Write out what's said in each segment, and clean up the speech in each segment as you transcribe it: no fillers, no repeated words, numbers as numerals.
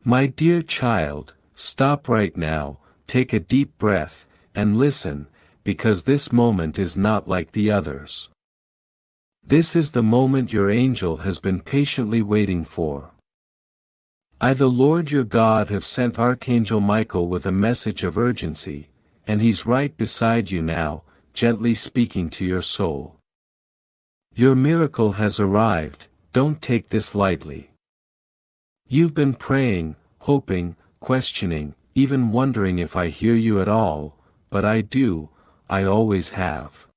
My dear child, stop right now, take a deep breath, and listen, because this moment is not like the others. This is the moment your angel has been patiently waiting for. I, the Lord your God, have sent Archangel Michael with a message of urgency, and he's right beside you now, gently speaking to your soul. Your miracle has arrived, don't take this lightly. You've been praying, hoping, questioning, even wondering if I hear you at all, but I do, I always have.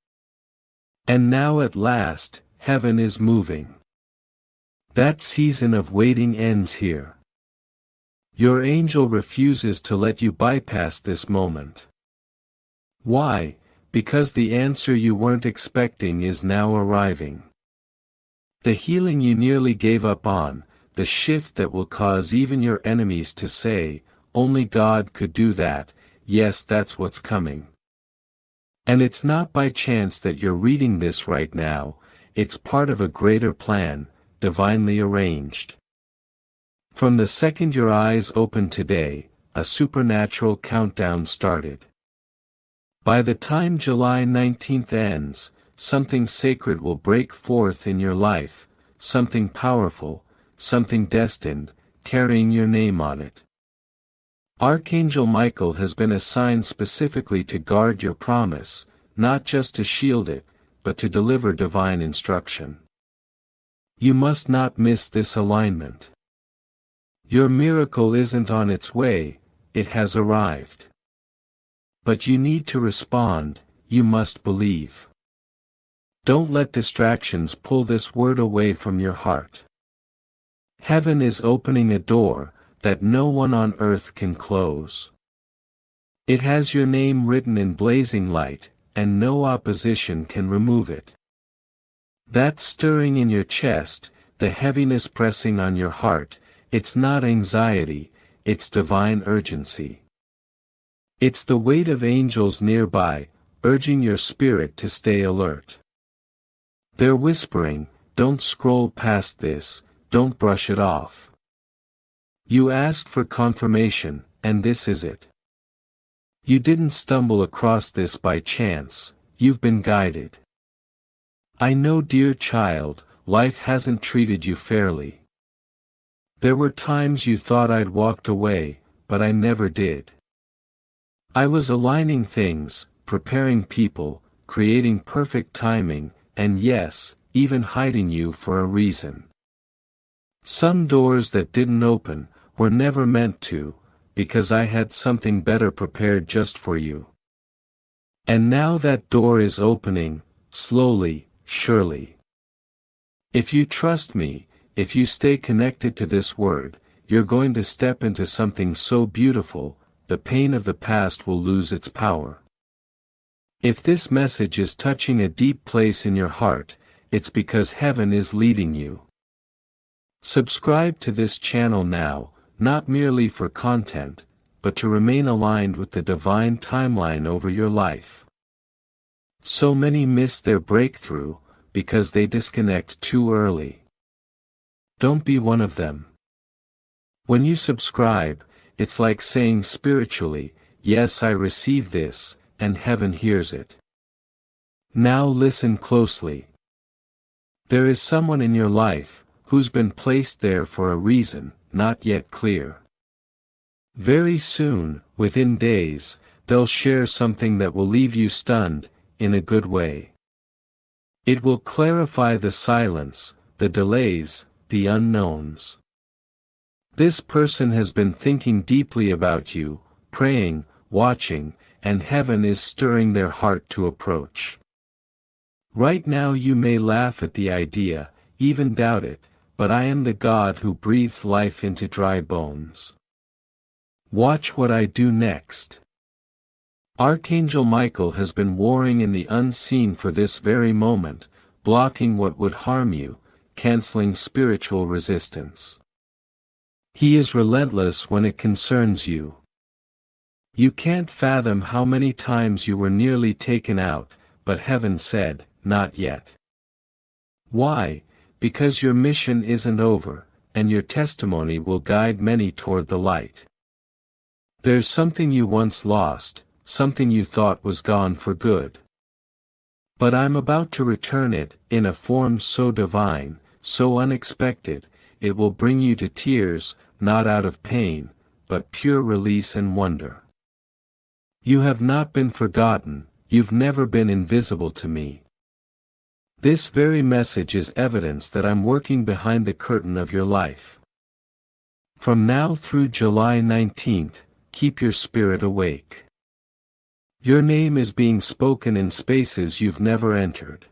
And now at last, heaven is moving. That season of waiting ends here. Your angel refuses to let you bypass this moment. Why? Because the answer you weren't expecting is now arriving. The healing you nearly gave up on, the shift that will cause even your enemies to say, only God could do that, yes, that's what's coming. And it's not by chance that you're reading this right now, it's part of a greater plan, divinely arranged. From the second your eyes opened today, a supernatural countdown started. By the time July 19th ends, something sacred will break forth in your life, something powerful, something destined, carrying your name on it. Archangel Michael has been assigned specifically to guard your promise, not just to shield it, but to deliver divine instruction. You must not miss this alignment. Your miracle isn't on its way, it has arrived. But you need to respond, you must believe. Don't let distractions pull this word away from your heart. Heaven is opening a door that no one on earth can close. It has your name written in blazing light, and no opposition can remove it. That stirring in your chest, the heaviness pressing on your heart, it's not anxiety, it's divine urgency. It's the weight of angels nearby, urging your spirit to stay alert. They're whispering, don't scroll past this, don't brush it off. You asked for confirmation, and this is it. You didn't stumble across this by chance, you've been guided. I know, dear child, life hasn't treated you fairly. There were times you thought I'd walked away, but I never did. I was aligning things, preparing people, creating perfect timing, and yes, even hiding you for a reason. Some doors that didn't open, were never meant to, because I had something better prepared just for you. And now that door is opening, slowly, surely. If you trust me, if you stay connected to this word, you're going to step into something so beautiful, the pain of the past will lose its power. If this message is touching a deep place in your heart, it's because heaven is leading you. Subscribe to this channel now, not merely for content, but to remain aligned with the divine timeline over your life. So many miss their breakthrough, because they disconnect too early. Don't be one of them. When you subscribe, it's like saying spiritually, yes, I receive this, and heaven hears it. Now listen closely. There is someone in your life, who's been placed there for a reason, not yet clear. Very soon, within days, they'll share something that will leave you stunned, in a good way. It will clarify the silence, the delays, the unknowns. This person has been thinking deeply about you, praying, watching, and heaven is stirring their heart to approach. Right now you may laugh at the idea, even doubt it, but I am the God who breathes life into dry bones. Watch what I do next. Archangel Michael has been warring in the unseen for this very moment, blocking what would harm you, canceling spiritual resistance. He is relentless when it concerns you. You can't fathom how many times you were nearly taken out, but heaven said, not yet. Why? Because your mission isn't over, and your testimony will guide many toward the light. There's something you once lost, something you thought was gone for good. But I'm about to return it, in a form so divine, so unexpected, it will bring you to tears, not out of pain, but pure release and wonder. You have not been forgotten, you've never been invisible to me. This very message is evidence that I'm working behind the curtain of your life. From now through July 19th, keep your spirit awake. Your name is being spoken in spaces you've never entered.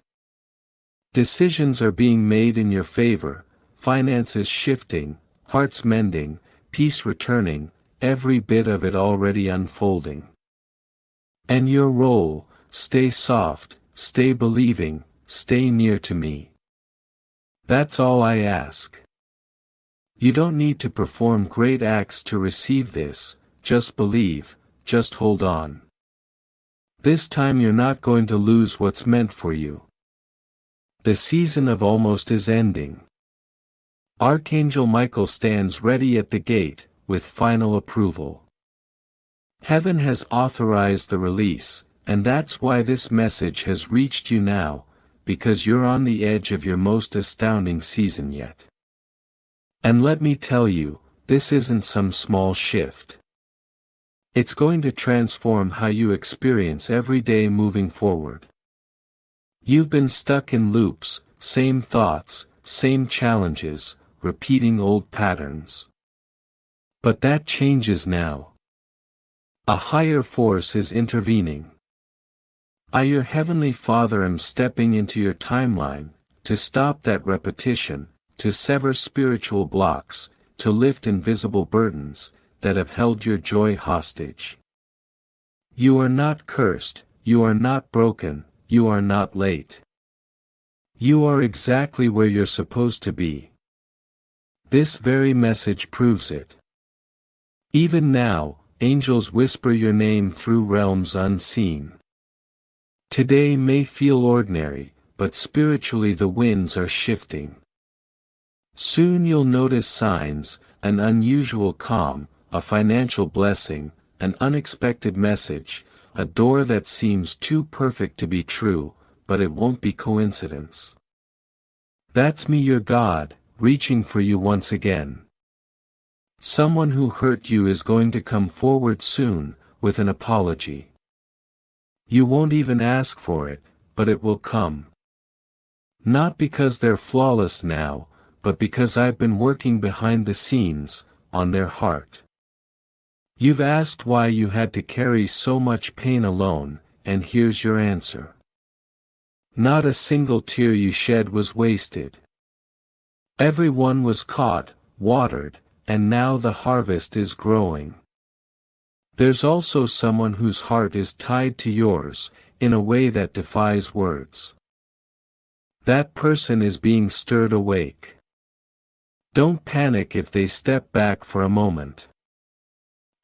Decisions are being made in your favor, finances shifting, hearts mending, peace returning, every bit of it already unfolding. And your role, stay soft, stay believing, stay near to me. That's all I ask. You don't need to perform great acts to receive this, just believe, just hold on. This time you're not going to lose what's meant for you. The season of almost is ending. Archangel Michael stands ready at the gate, with final approval. Heaven has authorized the release, and that's why this message has reached you now, because you're on the edge of your most astounding season yet. And let me tell you, this isn't some small shift. It's going to transform how you experience every day moving forward. You've been stuck in loops, same thoughts, same challenges, repeating old patterns. But that changes now. A higher force is intervening. I, your Heavenly Father, am stepping into your timeline, to stop that repetition, to sever spiritual blocks, to lift invisible burdens that have held your joy hostage. You are not cursed, you are not broken, you are not late. You are exactly where you're supposed to be. This very message proves it. Even now, angels whisper your name through realms unseen. Today may feel ordinary, but spiritually the winds are shifting. Soon you'll notice signs, an unusual calm, a financial blessing, an unexpected message, a door that seems too perfect to be true, but it won't be coincidence. That's me, your God, reaching for you once again. Someone who hurt you is going to come forward soon, with an apology. You won't even ask for it, but it will come. Not because they're flawless now, but because I've been working behind the scenes, on their heart. You've asked why you had to carry so much pain alone, and here's your answer. Not a single tear you shed was wasted. Every one was caught, watered, and now the harvest is growing. There's also someone whose heart is tied to yours, in a way that defies words. That person is being stirred awake. Don't panic if they step back for a moment.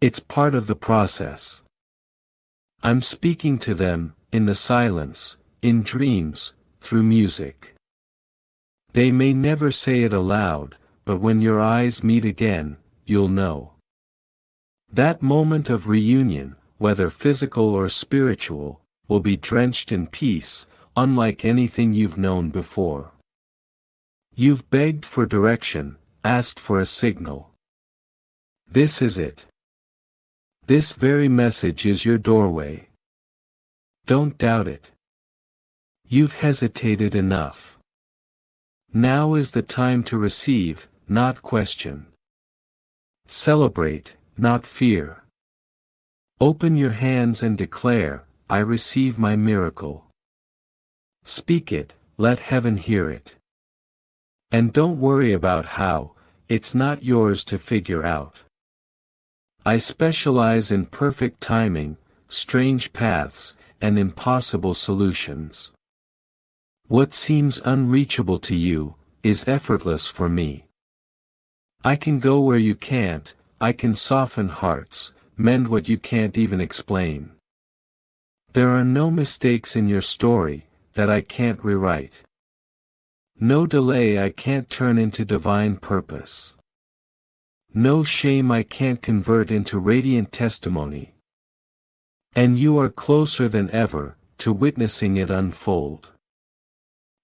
It's part of the process. I'm speaking to them, in the silence, in dreams, through music. They may never say it aloud, but when your eyes meet again, you'll know. That moment of reunion, whether physical or spiritual, will be drenched in peace, unlike anything you've known before. You've begged for direction, asked for a signal. This is it. This very message is your doorway. Don't doubt it. You've hesitated enough. Now is the time to receive, not question. Celebrate, not fear. Open your hands and declare, I receive my miracle. Speak it, let heaven hear it. And don't worry about how, it's not yours to figure out. I specialize in perfect timing, strange paths, and impossible solutions. What seems unreachable to you, is effortless for me. I can go where you can't, I can soften hearts, mend what you can't even explain. There are no mistakes in your story, that I can't rewrite. No delay I can't turn into divine purpose. No shame I can't convert into radiant testimony. And you are closer than ever to witnessing it unfold.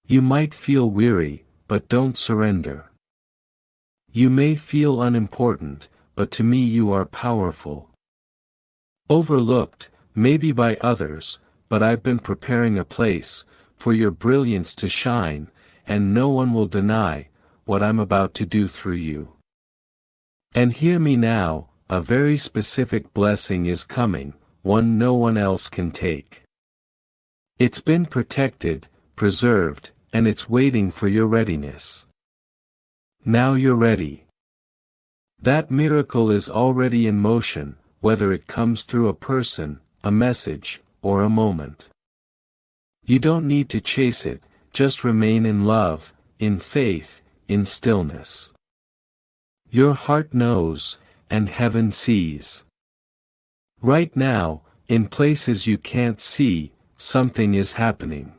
You might feel weary, but don't surrender. You may feel unimportant, but to me you are powerful. Overlooked, maybe by others, but I've been preparing a place for your brilliance to shine, and no one will deny what I'm about to do through you. And hear me now, a very specific blessing is coming, one no one else can take. It's been protected, preserved, and it's waiting for your readiness. Now you're ready. That miracle is already in motion, whether it comes through a person, a message, or a moment. You don't need to chase it, just remain in love, in faith, in stillness. Your heart knows, and heaven sees. Right now, in places you can't see, something is happening.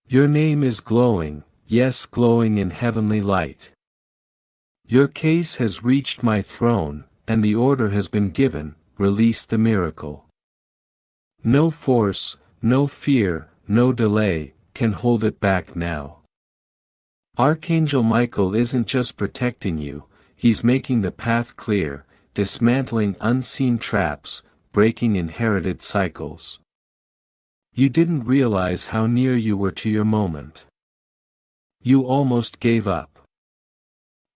Your name is glowing, yes, glowing in heavenly light. Your case has reached my throne, and the order has been given, release the miracle. No force, no fear, no delay, can hold it back now. Archangel Michael isn't just protecting you, he's making the path clear, dismantling unseen traps, breaking inherited cycles. You didn't realize how near you were to your moment. You almost gave up.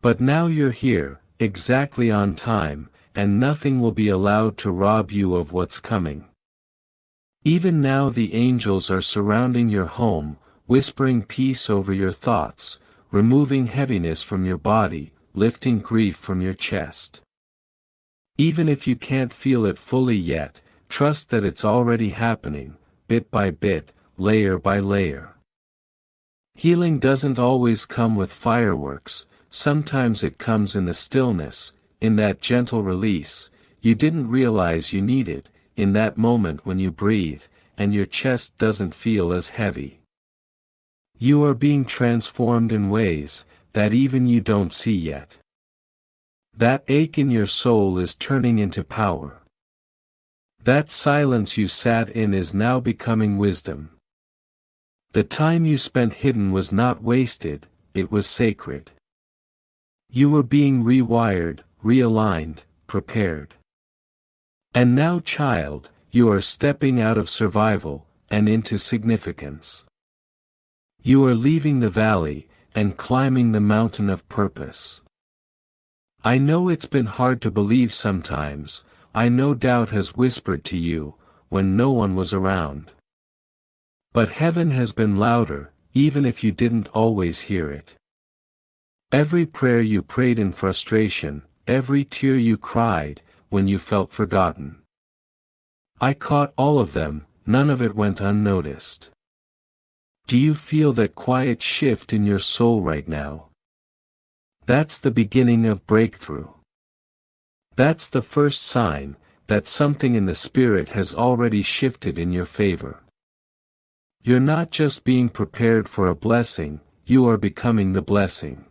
But now you're here, exactly on time, and nothing will be allowed to rob you of what's coming. Even now the angels are surrounding your home, whispering peace over your thoughts, removing heaviness from your body, lifting grief from your chest. Even if you can't feel it fully yet, trust that it's already happening, bit by bit, layer by layer. Healing doesn't always come with fireworks, sometimes it comes in the stillness, in that gentle release you didn't realize you needed, in that moment when you breathe, and your chest doesn't feel as heavy. You are being transformed in ways that even you don't see yet. That ache in your soul is turning into power. That silence you sat in is now becoming wisdom. The time you spent hidden was not wasted, it was sacred. You were being rewired, realigned, prepared. And now, child, you are stepping out of survival, and into significance. You are leaving the valley, and climbing the mountain of purpose. I know it's been hard to believe sometimes, I know doubt has whispered to you, when no one was around. But heaven has been louder, even if you didn't always hear it. Every prayer you prayed in frustration, every tear you cried, when you felt forgotten. I caught all of them, none of it went unnoticed. Do you feel that quiet shift in your soul right now? That's the beginning of breakthrough. That's the first sign that something in the spirit has already shifted in your favor. You're not just being prepared for a blessing, you are becoming the blessing.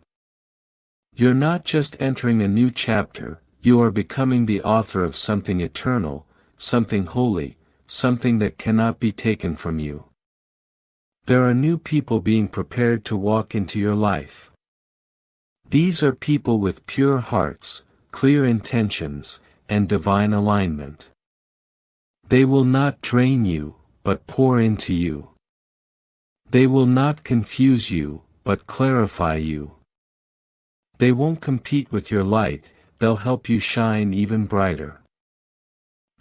You're not just entering a new chapter, you are becoming the author of something eternal, something holy, something that cannot be taken from you. There are new people being prepared to walk into your life. These are people with pure hearts, clear intentions, and divine alignment. They will not drain you, but pour into you. They will not confuse you, but clarify you. They won't compete with your light, they'll help you shine even brighter.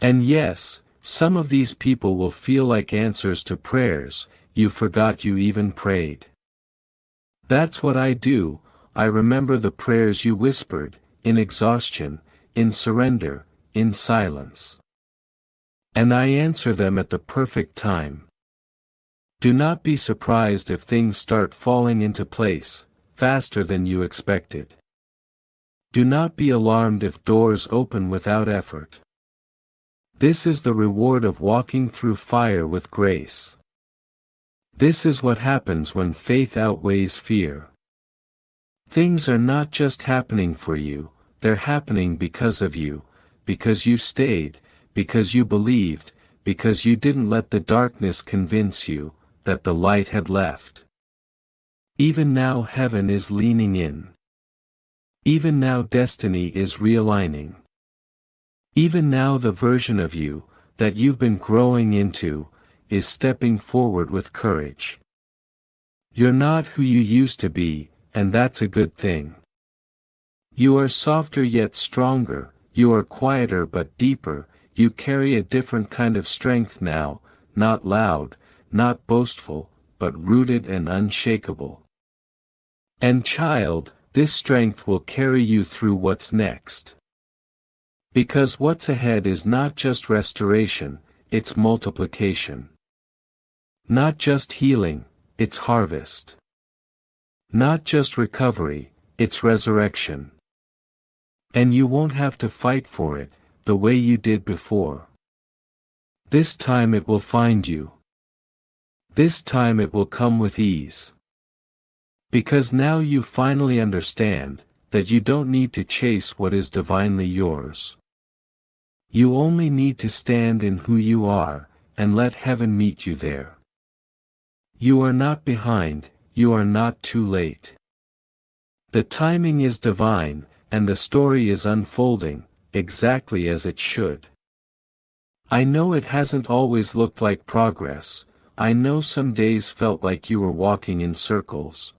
And yes, some of these people will feel like answers to prayers you forgot you even prayed. That's what I do, I remember the prayers you whispered, in exhaustion, in surrender, in silence. And I answer them at the perfect time. Do not be surprised if things start falling into place, faster than you expected. Do not be alarmed if doors open without effort. This is the reward of walking through fire with grace. This is what happens when faith outweighs fear. Things are not just happening for you, they're happening because of you, because you stayed, because you believed, because you didn't let the darkness convince you that the light had left. Even now heaven is leaning in. Even now destiny is realigning. Even now the version of you that you've been growing into is stepping forward with courage. You're not who you used to be, and that's a good thing. You are softer yet stronger, you are quieter but deeper, you carry a different kind of strength now, not loud, not boastful, but rooted and unshakable. And child, this strength will carry you through what's next. Because what's ahead is not just restoration, it's multiplication. Not just healing, it's harvest. Not just recovery, it's resurrection. And you won't have to fight for it, the way you did before. This time it will find you. This time it will come with ease. Because now you finally understand that you don't need to chase what is divinely yours. You only need to stand in who you are, and let heaven meet you there. You are not behind, you are not too late. The timing is divine, and the story is unfolding, exactly as it should. I know it hasn't always looked like progress, I know some days felt like you were walking in circles.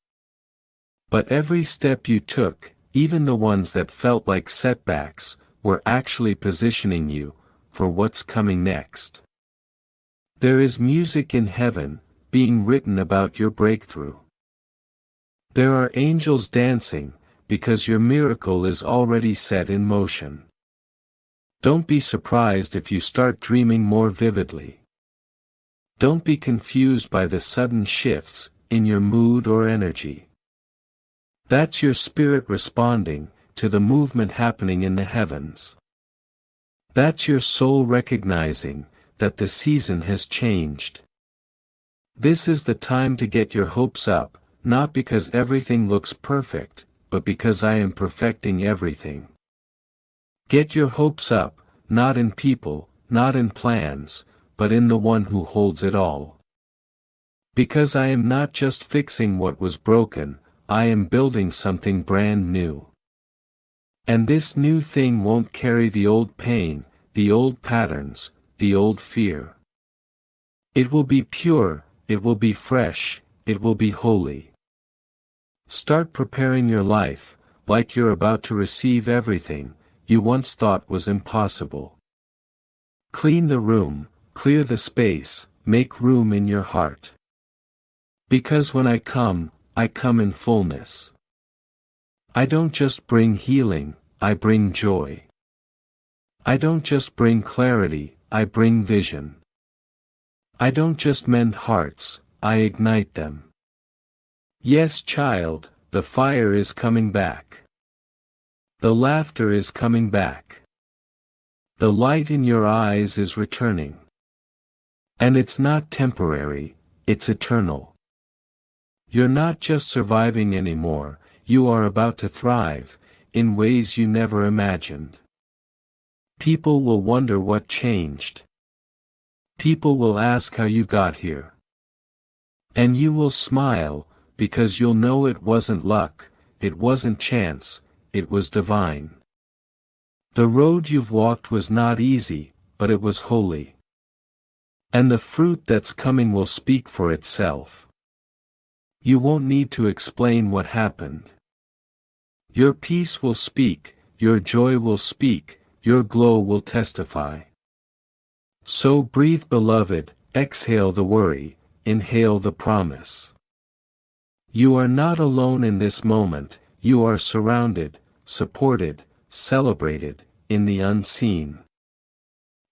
But every step you took, even the ones that felt like setbacks, were actually positioning you for what's coming next. There is music in heaven, being written about your breakthrough. There are angels dancing, because your miracle is already set in motion. Don't be surprised if you start dreaming more vividly. Don't be confused by the sudden shifts in your mood or energy. That's your spirit responding to the movement happening in the heavens. That's your soul recognizing that the season has changed. This is the time to get your hopes up, not because everything looks perfect, but because I am perfecting everything. Get your hopes up, not in people, not in plans, but in the one who holds it all. Because I am not just fixing what was broken, I am building something brand new. And this new thing won't carry the old pain, the old patterns, the old fear. It will be pure, it will be fresh, it will be holy. Start preparing your life, like you're about to receive everything you once thought was impossible. Clean the room, clear the space, make room in your heart. Because when I come in fullness. I don't just bring healing, I bring joy. I don't just bring clarity, I bring vision. I don't just mend hearts, I ignite them. Yes, child, the fire is coming back. The laughter is coming back. The light in your eyes is returning. And it's not temporary, it's eternal. You're not just surviving anymore, you are about to thrive, in ways you never imagined. People will wonder what changed. People will ask how you got here. And you will smile, because you'll know it wasn't luck, it wasn't chance, it was divine. The road you've walked was not easy, but it was holy. And the fruit that's coming will speak for itself. You won't need to explain what happened. Your peace will speak, your joy will speak, your glow will testify. So breathe, beloved, exhale the worry, inhale the promise. You are not alone in this moment, you are surrounded, supported, celebrated, in the unseen.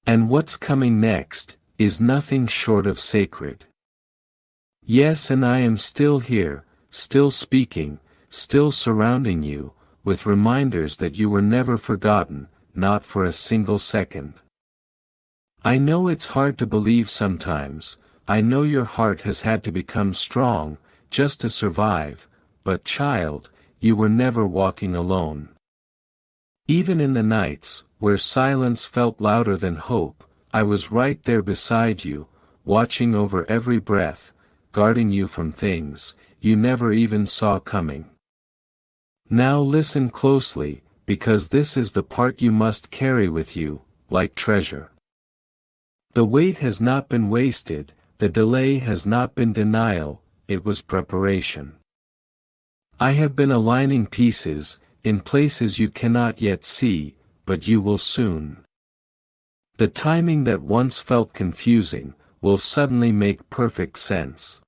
And what's coming next is nothing short of sacred. Yes, and I am still here, still speaking, still surrounding you, with reminders that you were never forgotten, not for a single second. I know it's hard to believe sometimes, I know your heart has had to become strong, just to survive, but child, you were never walking alone. Even in the nights, where silence felt louder than hope, I was right there beside you, watching over every breath, guarding you from things you never even saw coming. Now listen closely, because this is the part you must carry with you, like treasure. The wait has not been wasted, the delay has not been denial, it was preparation. I have been aligning pieces, in places you cannot yet see, but you will soon. The timing that once felt confusing, will suddenly make perfect sense.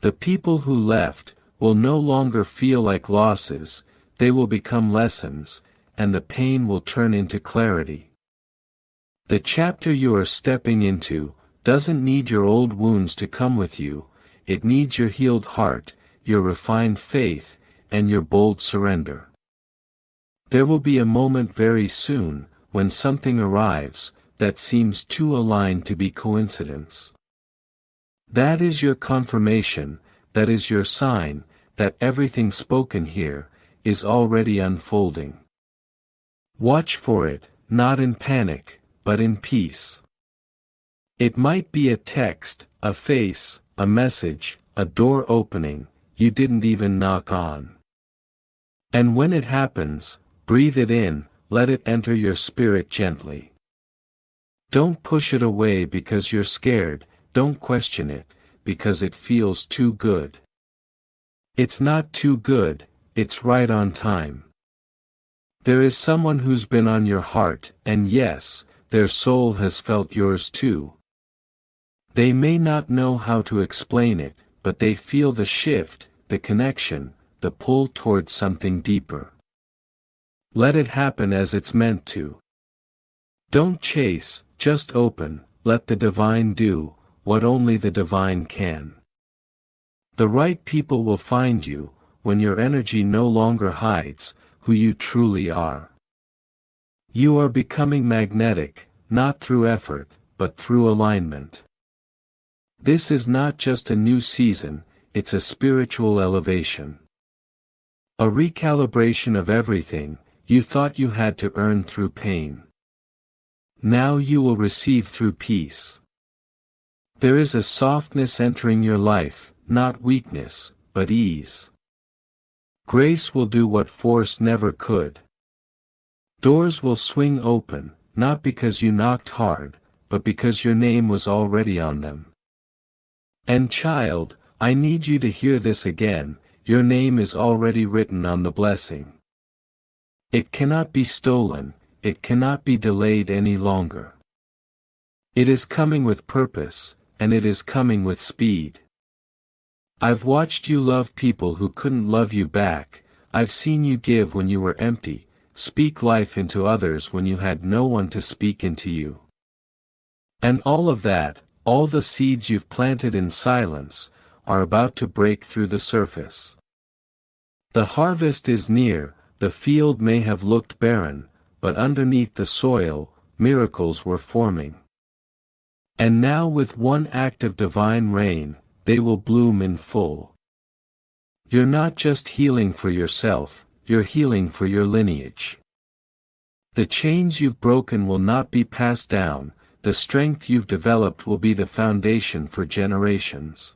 The people who left, will no longer feel like losses, they will become lessons, and the pain will turn into clarity. The chapter you are stepping into, doesn't need your old wounds to come with you, it needs your healed heart, your refined faith, and your bold surrender. There will be a moment very soon, when something arrives, that seems too aligned to be coincidence. That is your confirmation, that is your sign, that everything spoken here, is already unfolding. Watch for it, not in panic, but in peace. It might be a text, a face, a message, a door opening, you didn't even knock on. And when it happens, breathe it in, let it enter your spirit gently. Don't push it away because you're scared, don't question it, because it feels too good. It's not too good, it's right on time. There is someone who's been on your heart, and yes, their soul has felt yours too. They may not know how to explain it, but they feel the shift, the connection, the pull towards something deeper. Let it happen as it's meant to. Don't chase, just open, let the divine do what only the divine can. The right people will find you, when your energy no longer hides who you truly are. You are becoming magnetic, not through effort, but through alignment. This is not just a new season, it's a spiritual elevation. A recalibration of everything you thought you had to earn through pain. Now you will receive through peace. There is a softness entering your life, not weakness, but ease. Grace will do what force never could. Doors will swing open, not because you knocked hard, but because your name was already on them. And child, I need you to hear this again, your name is already written on the blessing. It cannot be stolen, it cannot be delayed any longer. It is coming with purpose, and it is coming with speed. I've watched you love people who couldn't love you back, I've seen you give when you were empty, speak life into others when you had no one to speak into you. And all of that, all the seeds you've planted in silence, are about to break through the surface. The harvest is near, the field may have looked barren, but underneath the soil, miracles were forming. And now with one act of divine rain, they will bloom in full. You're not just healing for yourself, you're healing for your lineage. The chains you've broken will not be passed down, the strength you've developed will be the foundation for generations.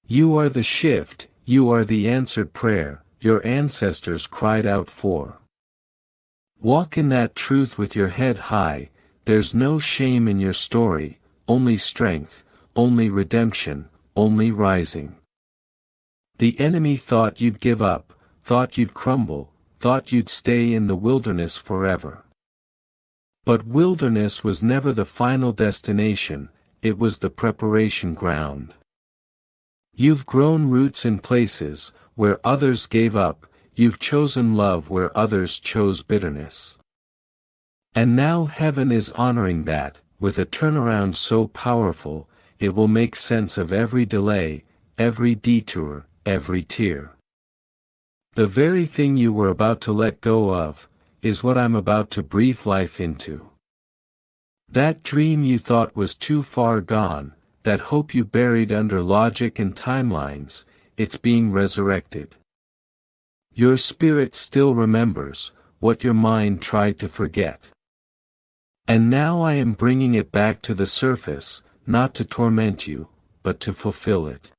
You are the shift, you are the answered prayer, your ancestors cried out for. Walk in that truth with your head high, there's no shame in your story, only strength, only redemption, only rising. The enemy thought you'd give up, thought you'd crumble, thought you'd stay in the wilderness forever. But wilderness was never the final destination, it was the preparation ground. You've grown roots in places where others gave up, you've chosen love where others chose bitterness. And now heaven is honoring that, with a turnaround so powerful, it will make sense of every delay, every detour, every tear. The very thing you were about to let go of, is what I'm about to breathe life into. That dream you thought was too far gone, that hope you buried under logic and timelines, it's being resurrected. Your spirit still remembers what your mind tried to forget. And now I am bringing it back to the surface, not to torment you, but to fulfill it.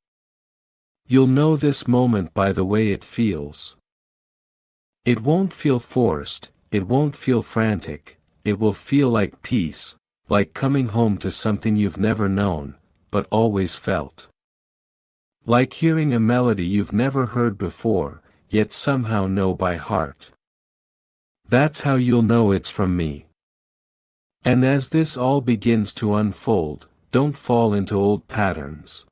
You'll know this moment by the way it feels. It won't feel forced, it won't feel frantic, it will feel like peace, like coming home to something you've never known, but always felt. Like hearing a melody you've never heard before, yet somehow know by heart. That's how you'll know it's from me. And as this all begins to unfold, don't fall into old patterns.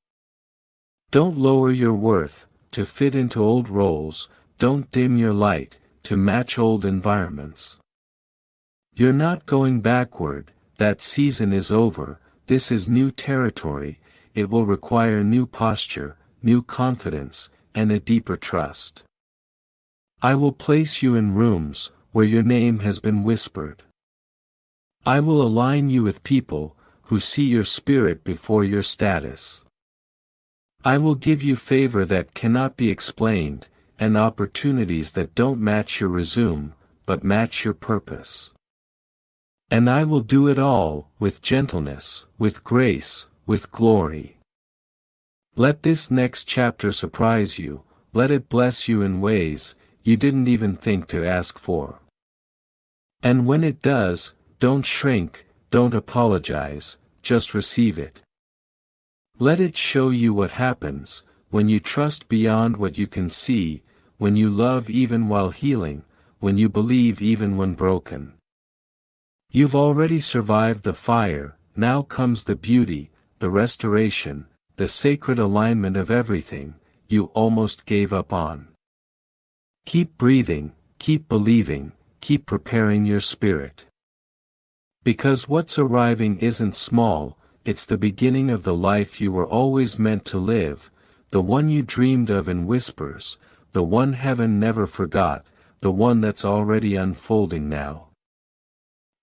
Don't lower your worth to fit into old roles, don't dim your light to match old environments. You're not going backward, that season is over, this is new territory, it will require new posture, new confidence, and a deeper trust. I will place you in rooms where your name has been whispered. I will align you with people who see your spirit before your status. I will give you favor that cannot be explained, and opportunities that don't match your resume, but match your purpose. And I will do it all, with gentleness, with grace, with glory. Let this next chapter surprise you, let it bless you in ways you didn't even think to ask for. And when it does, don't shrink, don't apologize, just receive it. Let it show you what happens, when you trust beyond what you can see, when you love even while healing, when you believe even when broken. You've already survived the fire, now comes the beauty, the restoration, the sacred alignment of everything you almost gave up on. Keep breathing, keep believing, keep preparing your spirit. Because what's arriving isn't small, it's the beginning of the life you were always meant to live, the one you dreamed of in whispers, the one heaven never forgot, the one that's already unfolding now.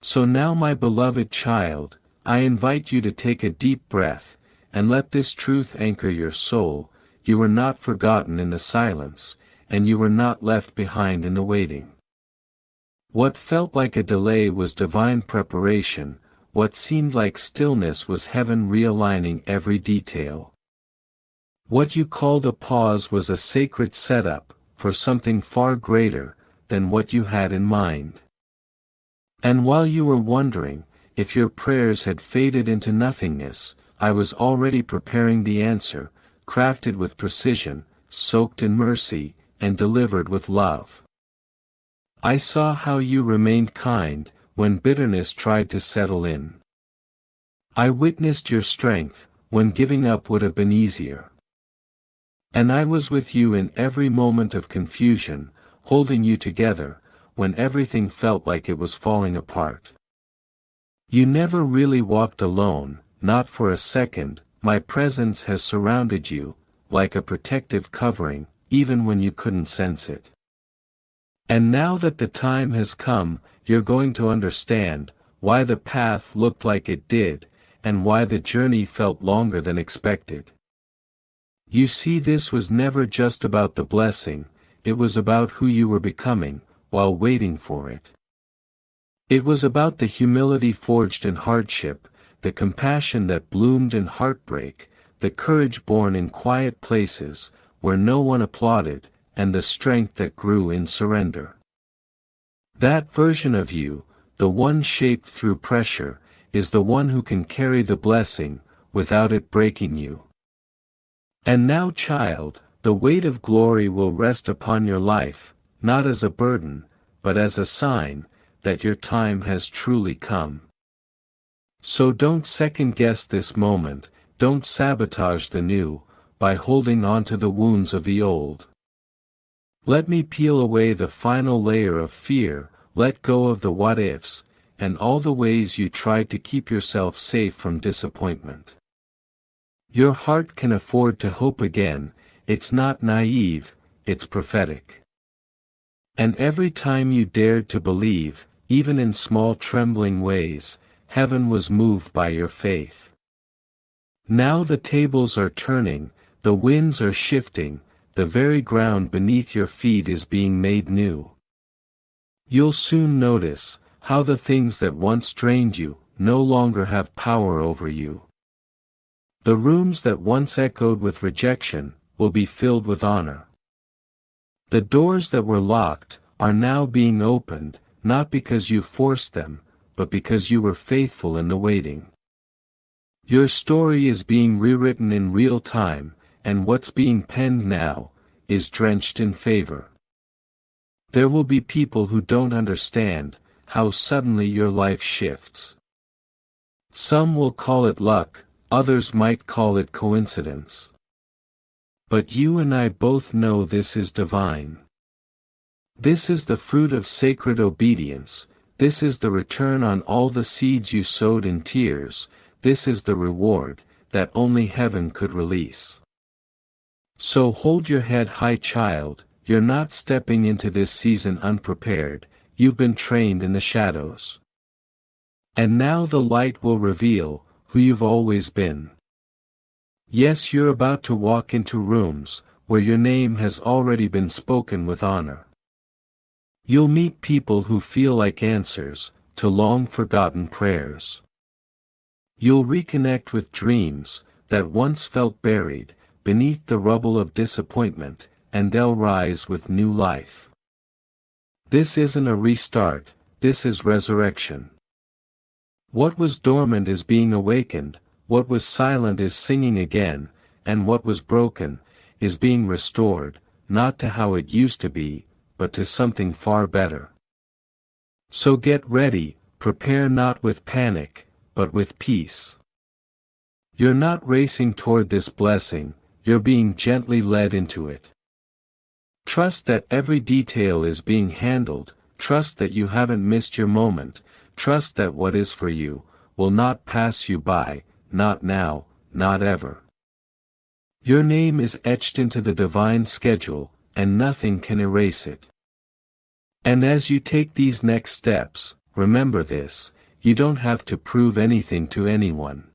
So now, my beloved child, I invite you to take a deep breath, and let this truth anchor your soul. You were not forgotten in the silence, and you were not left behind in the waiting. What felt like a delay was divine preparation, what seemed like stillness was heaven realigning every detail. What you called a pause was a sacred setup, for something far greater than what you had in mind. And while you were wondering if your prayers had faded into nothingness, I was already preparing the answer, crafted with precision, soaked in mercy, and delivered with love. I saw how you remained kind, when bitterness tried to settle in. I witnessed your strength, when giving up would have been easier. And I was with you in every moment of confusion, holding you together, when everything felt like it was falling apart. You never really walked alone, not for a second, my presence has surrounded you, like a protective covering, even when you couldn't sense it. And now that the time has come, you're going to understand why the path looked like it did, and why the journey felt longer than expected. You see, this was never just about the blessing, it was about who you were becoming, while waiting for it. It was about the humility forged in hardship, the compassion that bloomed in heartbreak, the courage born in quiet places, where no one applauded, and the strength that grew in surrender. That version of you, the one shaped through pressure, is the one who can carry the blessing, without it breaking you. And now, child, the weight of glory will rest upon your life, not as a burden, but as a sign that your time has truly come. So don't second-guess this moment, don't sabotage the new, by holding on to the wounds of the old. Let me peel away the final layer of fear, let go of the what-ifs, and all the ways you tried to keep yourself safe from disappointment. Your heart can afford to hope again, it's not naive, it's prophetic. And every time you dared to believe, even in small trembling ways, heaven was moved by your faith. Now the tables are turning, the winds are shifting, the very ground beneath your feet is being made new. You'll soon notice how the things that once drained you no longer have power over you. The rooms that once echoed with rejection will be filled with honor. The doors that were locked are now being opened, not because you forced them, but because you were faithful in the waiting. Your story is being rewritten in real time, and what's being penned now is drenched in favor. There will be people who don't understand how suddenly your life shifts. Some will call it luck, others might call it coincidence. But you and I both know this is divine. This is the fruit of sacred obedience, this is the return on all the seeds you sowed in tears, this is the reward that only heaven could release. So hold your head high, child, you're not stepping into this season unprepared, you've been trained in the shadows. And now the light will reveal who you've always been. Yes, you're about to walk into rooms where your name has already been spoken with honor. You'll meet people who feel like answers to long-forgotten prayers. You'll reconnect with dreams that once felt buried beneath the rubble of disappointment, and they'll rise with new life. This isn't a restart, this is resurrection. What was dormant is being awakened, what was silent is singing again, and what was broken is being restored, not to how it used to be, but to something far better. So get ready, prepare not with panic, but with peace. You're not racing toward this blessing, you're being gently led into it. Trust that every detail is being handled, trust that you haven't missed your moment, trust that what is for you will not pass you by, not now, not ever. Your name is etched into the divine schedule, and nothing can erase it. And as you take these next steps, remember this, you don't have to prove anything to anyone.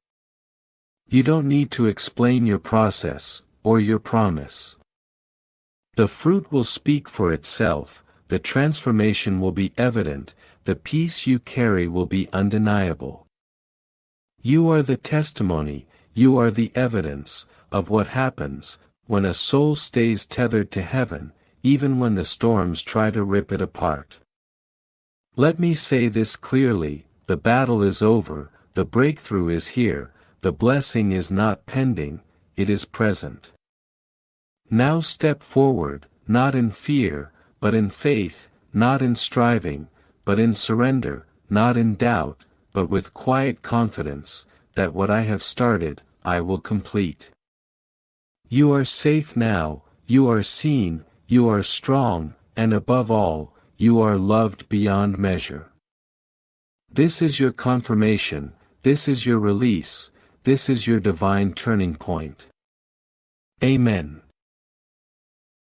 You don't need to explain your process, or your promise. The fruit will speak for itself, the transformation will be evident, the peace you carry will be undeniable. You are the testimony, you are the evidence, of what happens when a soul stays tethered to heaven, even when the storms try to rip it apart. Let me say this clearly, the battle is over, the breakthrough is here, the blessing is not pending, it is present. Now step forward, not in fear, but in faith, not in striving, but in surrender, not in doubt, but with quiet confidence, that what I have started, I will complete. You are safe now, you are seen, you are strong, and above all, you are loved beyond measure. This is your confirmation, this is your release, this is your divine turning point. Amen.